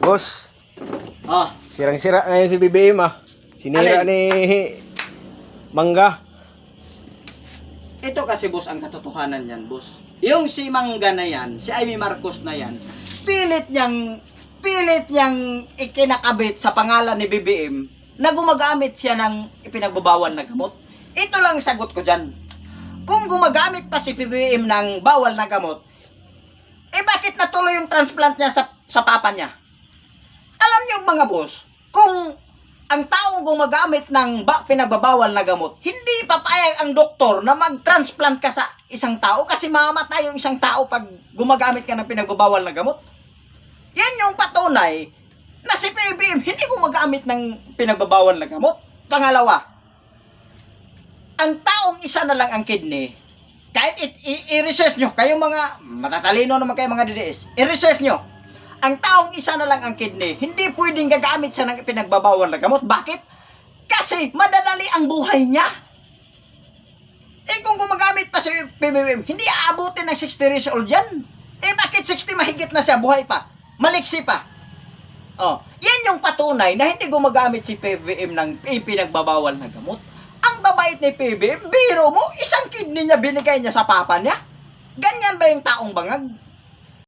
Boss, Oh, sirang-sira ngayon si BBM ah. Sinira Alin? ni Mangga. ito kasi boss ang katotohanan yan, boss. Yung si Mangga na yan, si Amy Marcos na yan, pilit niyang ikinakabit sa pangalan ni BBM na gumagamit siya ng ipinagbabawal na gamot. Ito lang ang sagot ko dyan. Kung gumagamit pa si BBM ng bawal na gamot, bakit natuloy yung transplant niya sa papa niya? Alam niyo mga boss, kung ang taong gumagamit ng pinagbabawal na gamot, hindi papayag ang doktor na mag-transplant ka sa isang tao kasi mamamatay yung isang tao pag gumagamit ka ng pinagbabawal na gamot. Yan yung patunay na si BBM hindi gumagamit ng pinagbabawal na gamot. Pangalawa, ang taong isa na lang ang kidney, kahit i-research nyo, kayong mga matatalino naman kayo mga DDS, i-research nyo, ang taong isa na lang ang kidney, hindi pwedeng gagamit siya ng pinagbabawal na gamot. Bakit? Kasi madadali ang buhay niya. Kung gumagamit pa si PBBM, hindi aabutin ng 60 years old yan. Bakit 60 mahigit na siya, buhay pa? Maliksi pa. Yan yung patunay na hindi gumagamit si PBBM ng pinagbabawal na gamot. Ang babait ni PBBM, biro mo, isang kidney niya binigay niya sa papa niya. Ganyan ba yung taong bangag?